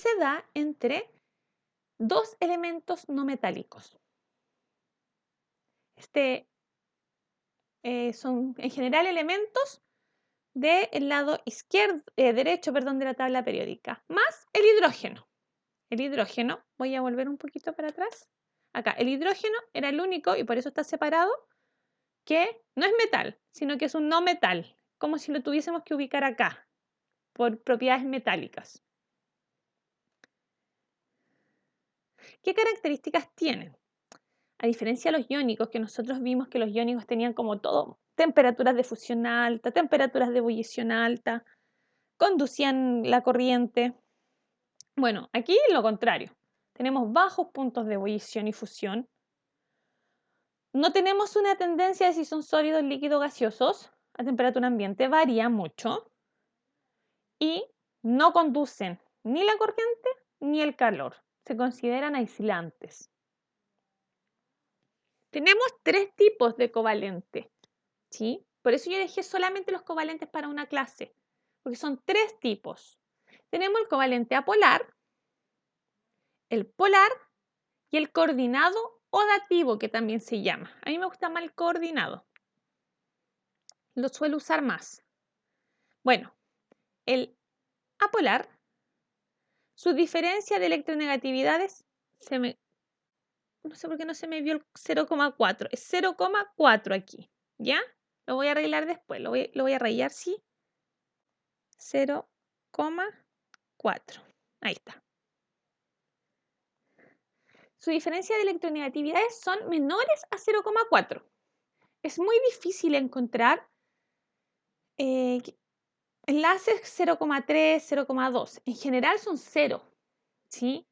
se da entre dos elementos no metálicos. Son en general elementos del lado derecho de la tabla periódica, más el hidrógeno. El hidrógeno, voy a volver un poquito para atrás. Acá, el hidrógeno era el único, y por eso está separado, que no es metal, sino que es un no metal, como si lo tuviésemos que ubicar acá, por propiedades metálicas. ¿Qué características tienen? A diferencia de los iónicos, que nosotros vimos que los iónicos tenían como todo temperaturas de fusión alta, temperaturas de ebullición alta, conducían la corriente. Bueno, aquí lo contrario. Tenemos bajos puntos de ebullición y fusión. No tenemos una tendencia de si son sólidos, líquidos, gaseosos. A temperatura ambiente varía mucho. Y no conducen ni la corriente ni el calor. Se consideran aislantes. Tenemos tres tipos de covalente, ¿sí? Por eso yo dejé solamente los covalentes para una clase, porque son tres tipos. Tenemos el covalente apolar, el polar y el coordinado o dativo, que también se llama. A mí me gusta más el coordinado. Lo suelo usar más. Bueno, el apolar, su diferencia de electronegatividades, no sé por qué no se me vio el 0,4. Es 0,4 aquí, ¿ya? Lo voy a arreglar después. Lo voy a rayar, sí. 0,4. Ahí está. Su diferencia de electronegatividades son menores a 0,4. Es muy difícil encontrar enlaces 0,3, 0,2. En general son 0, ¿sí?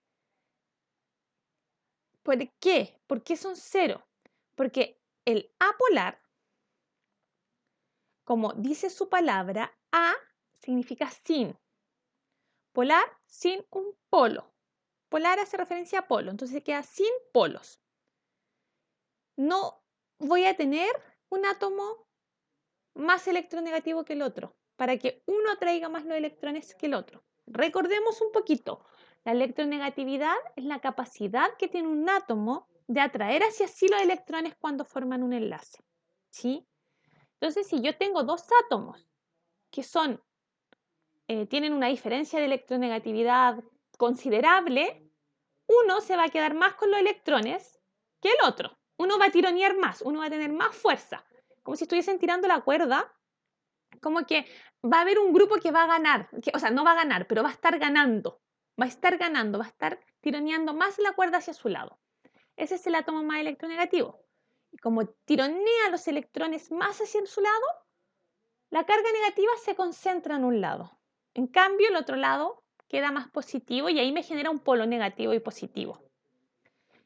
¿Por qué? ¿Por qué son 0? Porque el apolar, como dice su palabra, A significa sin. Polar, sin un polo. Polar hace referencia a polo, entonces queda sin polos. No voy a tener un átomo más electronegativo que el otro, para que uno atraiga más los electrones que el otro. Recordemos un poquito, la electronegatividad es la capacidad que tiene un átomo de atraer hacia sí los electrones cuando forman un enlace, ¿sí? Entonces, si yo tengo dos átomos que tienen una diferencia de electronegatividad considerable, uno se va a quedar más con los electrones que el otro. Uno va a tironear más, uno va a tener más fuerza, como si estuviesen tirando la cuerda, como que va a haber un grupo que va a ganar, o sea, no va a ganar, pero va a estar ganando, va a estar tironeando más la cuerda hacia su lado. Ese es el átomo más electronegativo. Y como tironea los electrones más hacia su lado, la carga negativa se concentra en un lado. En cambio, el otro lado queda más positivo y ahí me genera un polo negativo y positivo.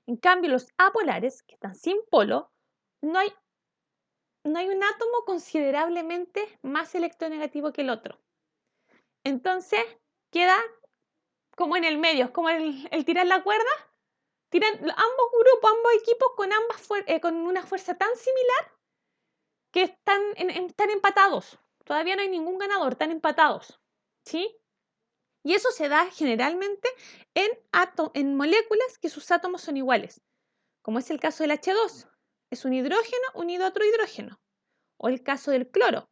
En cambio, los apolares, que están sin polo, no hay un átomo considerablemente más electronegativo que el otro. Entonces, queda como en el medio, es como el tirar la cuerda. Tiran ambos grupos, ambos equipos con una fuerza tan similar que están empatados. Todavía no hay ningún ganador, están empatados. ¿Sí? Y eso se da generalmente en moléculas que sus átomos son iguales, como es el caso del H2. Es un hidrógeno unido a otro hidrógeno. O el caso del cloro,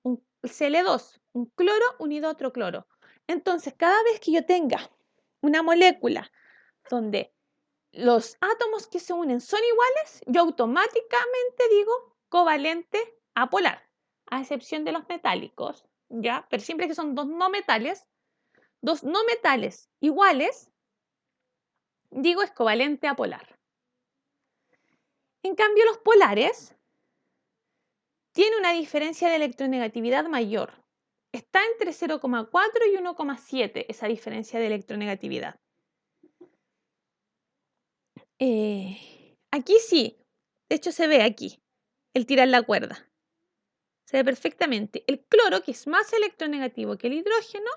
un Cl2, un cloro unido a otro cloro. Entonces, cada vez que yo tenga una molécula donde los átomos que se unen son iguales, yo automáticamente digo covalente apolar, a excepción de los metálicos, ¿ya? Pero siempre que son dos no metales iguales, digo es covalente apolar. En cambio, los polares tienen una diferencia de electronegatividad mayor. Está entre 0,4 y 1,7 esa diferencia de electronegatividad. Aquí sí, de hecho se ve aquí, el tirar la cuerda. Se ve perfectamente. El cloro, que es más electronegativo que el hidrógeno,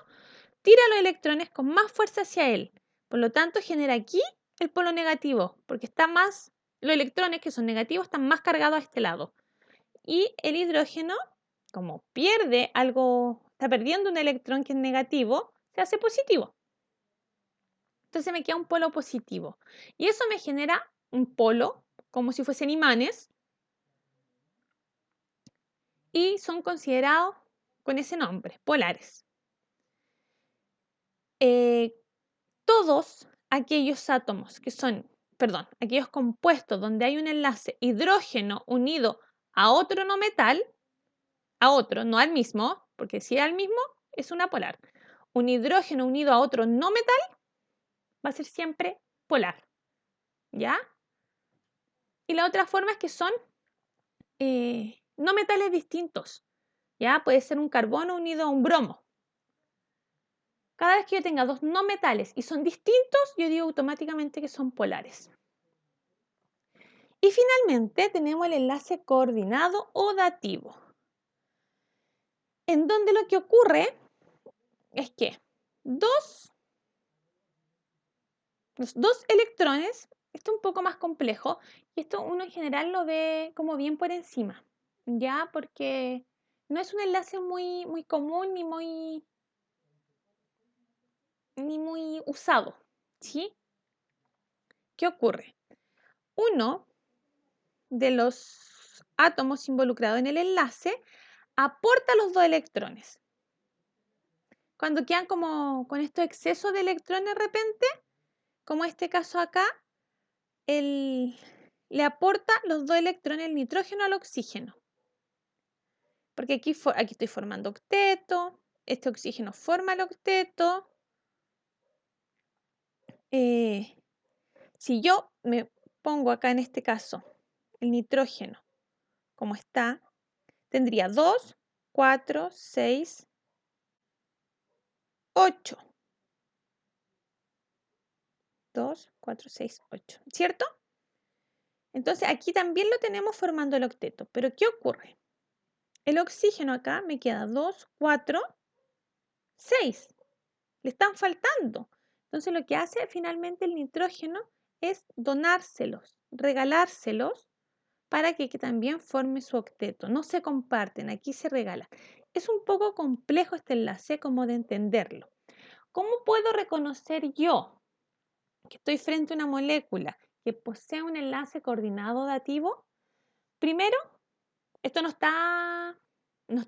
tira los electrones con más fuerza hacia él. Por lo tanto, genera aquí el polo negativo, porque los electrones que son negativos están más cargados a este lado. Y el hidrógeno, como está perdiendo un electrón que es negativo, se hace positivo. Entonces me queda un polo positivo. Y eso me genera un polo, como si fuesen imanes, y son considerados con ese nombre, polares. Todos aquellos átomos que son, perdón, aquellos compuestos donde hay un enlace hidrógeno unido a otro no metal, a otro, no al mismo, porque si es al mismo, es una polar. Un hidrógeno unido a otro no metal va a ser siempre polar, ¿ya? Y la otra forma es que son no metales distintos, ¿ya? Puede ser un carbono unido a un bromo. Cada vez que yo tenga dos no metales y son distintos, yo digo automáticamente que son polares. Y finalmente tenemos el enlace coordinado o dativo, en donde lo que ocurre es que los dos electrones, esto es un poco más complejo, y esto uno en general lo ve como bien por encima, ¿ya? Porque no es un enlace muy común ni muy usado, ¿sí? ¿Qué ocurre? Uno de los átomos involucrados en el enlace aporta los dos electrones. Cuando quedan como con estos excesos de electrones de repente, como este caso acá, le aporta los dos electrones el nitrógeno al oxígeno. Porque aquí estoy formando octeto, este oxígeno forma el octeto. Si yo me pongo acá en este caso el nitrógeno como está, tendría 2, 4, 6, 8. 2, 4, 6, 8, ¿cierto? Entonces aquí también lo tenemos formando el octeto. Pero ¿qué ocurre? El oxígeno acá me queda 2, 4, 6. Le están faltando. Entonces lo que hace finalmente el nitrógeno es donárselos, regalárselos para que también forme su octeto. No se comparten, aquí se regalan. Es un poco complejo este enlace como de entenderlo. ¿Cómo puedo reconocer yo que estoy frente a una molécula que posee un enlace coordinado dativo? Primero, esto no está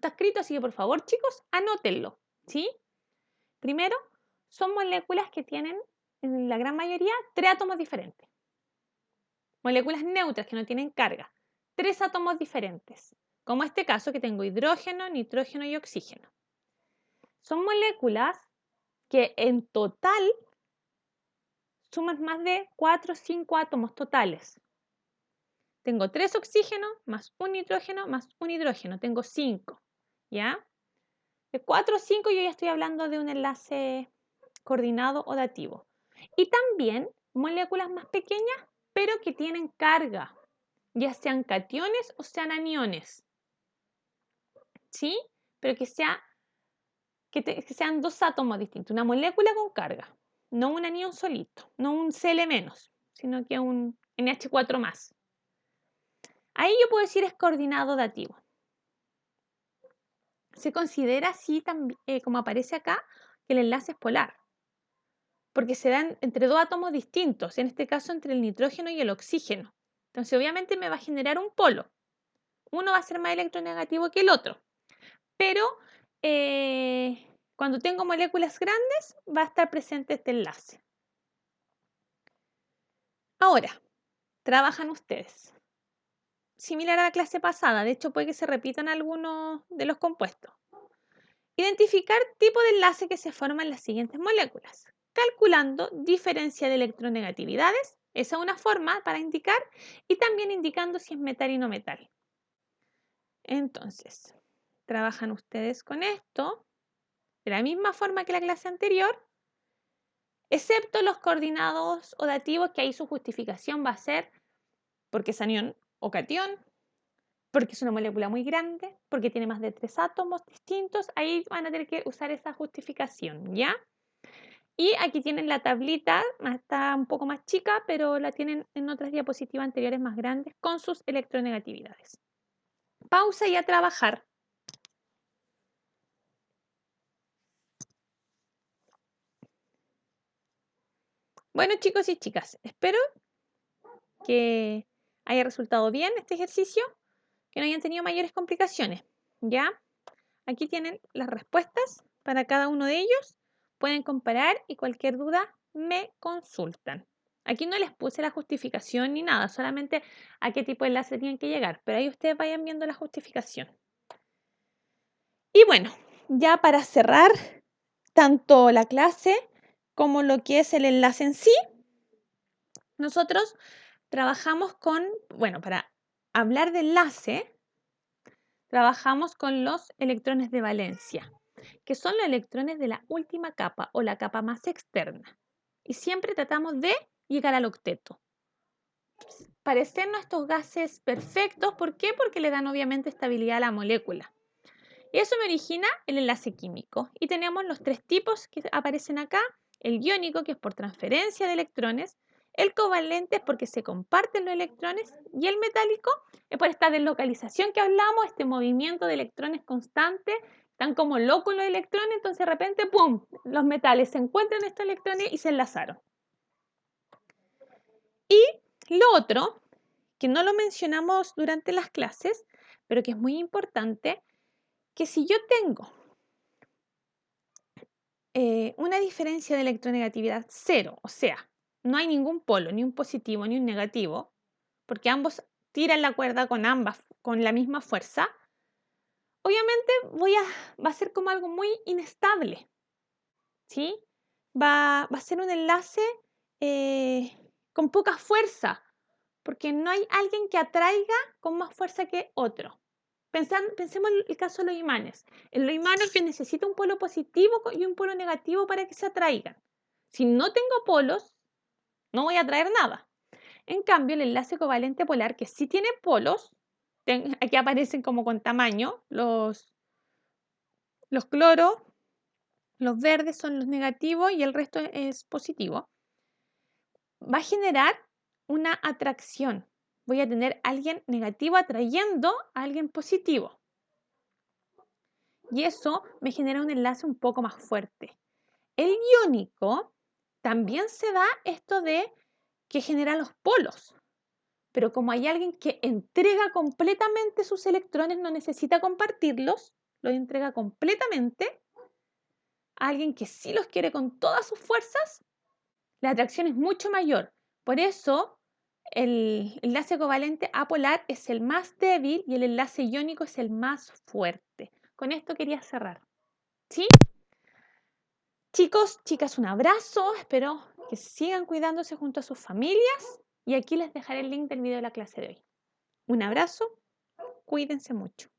escrito, así que por favor, chicos, anótenlo, ¿sí? Primero, son moléculas que tienen, en la gran mayoría, 3 átomos diferentes. Moléculas neutras que no tienen carga. 3 átomos diferentes, como este caso que tengo hidrógeno, nitrógeno y oxígeno. Son moléculas que en total suman más de 4 o 5 átomos totales. Tengo 3 oxígenos más un nitrógeno más un hidrógeno. Tengo 5, ¿ya? De 4 o 5 yo ya estoy hablando de un enlace coordinado o dativo. Y también moléculas más pequeñas, pero que tienen carga, ya sean cationes o sean aniones. ¿Sí? Pero que sean dos átomos distintos, una molécula con carga, no un anión solito, no un Cl-, sino que un NH4+. Ahí yo puedo decir es coordinado dativo. Se considera así también, como aparece acá, que el enlace es polar, porque se dan entre dos átomos distintos, en este caso entre el nitrógeno y el oxígeno. Entonces obviamente me va a generar un polo. Uno va a ser más electronegativo que el otro, pero cuando tengo moléculas grandes va a estar presente este enlace. Ahora, trabajan ustedes. Similar a la clase pasada, de hecho puede que se repitan algunos de los compuestos. Identificar tipo de enlace que se forma en las siguientes moléculas, calculando diferencia de electronegatividades, esa es una forma para indicar, y también indicando si es metal y no metal. Entonces, trabajan ustedes con esto, de la misma forma que la clase anterior, excepto los coordinados o dativos, que ahí su justificación va a ser porque es anión o catión, porque es una molécula muy grande, porque tiene más de 3 átomos distintos, ahí van a tener que usar esa justificación, ¿ya? Y aquí tienen la tablita, está un poco más chica, pero la tienen en otras diapositivas anteriores más grandes con sus electronegatividades. Pausa y a trabajar. Bueno, chicos y chicas, espero que haya resultado bien este ejercicio, que no hayan tenido mayores complicaciones. ¿Ya? Aquí tienen las respuestas para cada uno de ellos. Pueden comparar y cualquier duda me consultan. Aquí no les puse la justificación ni nada, solamente a qué tipo de enlace tienen que llegar, pero ahí ustedes vayan viendo la justificación. Y bueno, ya para cerrar tanto la clase como lo que es el enlace en sí, nosotros trabajamos con, bueno, para hablar de enlace, trabajamos con los electrones de valencia, que son los electrones de la última capa o la capa más externa. Y siempre tratamos de llegar al octeto. Parecernos estos gases perfectos, ¿por qué? Porque le dan obviamente estabilidad a la molécula. Y eso me origina el enlace químico. Y tenemos los tres tipos que aparecen acá. El iónico, que es por transferencia de electrones. El covalente es porque se comparten los electrones. Y el metálico es por esta deslocalización que hablamos, este movimiento de electrones constante. Están como locos los electrones, entonces de repente, ¡pum!, los metales se encuentran estos electrones y se enlazaron. Y lo otro, que no lo mencionamos durante las clases, pero que es muy importante, que si yo tengo una diferencia de electronegatividad cero, o sea, no hay ningún polo, ni un positivo ni un negativo, porque ambos tiran la cuerda con con la misma fuerza, obviamente va a ser como algo muy inestable, ¿sí? Va a ser un enlace con poca fuerza, porque no hay alguien que atraiga con más fuerza que otro. Pensemos en el caso de los imanes. En los imanes yo necesito un polo positivo y un polo negativo para que se atraigan. Si no tengo polos, no voy a atraer nada. En cambio, el enlace covalente polar, que sí tiene polos, aquí aparecen como con tamaño, los cloros, los verdes son los negativos y el resto es positivo, va a generar una atracción. Voy a tener a alguien negativo atrayendo a alguien positivo. Y eso me genera un enlace un poco más fuerte. El iónico también se da esto de que genera los polos. Pero como hay alguien que entrega completamente sus electrones, no necesita compartirlos, los entrega completamente, a alguien que sí los quiere con todas sus fuerzas, la atracción es mucho mayor. Por eso, el enlace covalente apolar es el más débil y el enlace iónico es el más fuerte. Con esto quería cerrar. ¿Sí? Chicos, chicas, un abrazo. Espero que sigan cuidándose junto a sus familias. Y aquí les dejaré el link del video de la clase de hoy. Un abrazo. Cuídense mucho.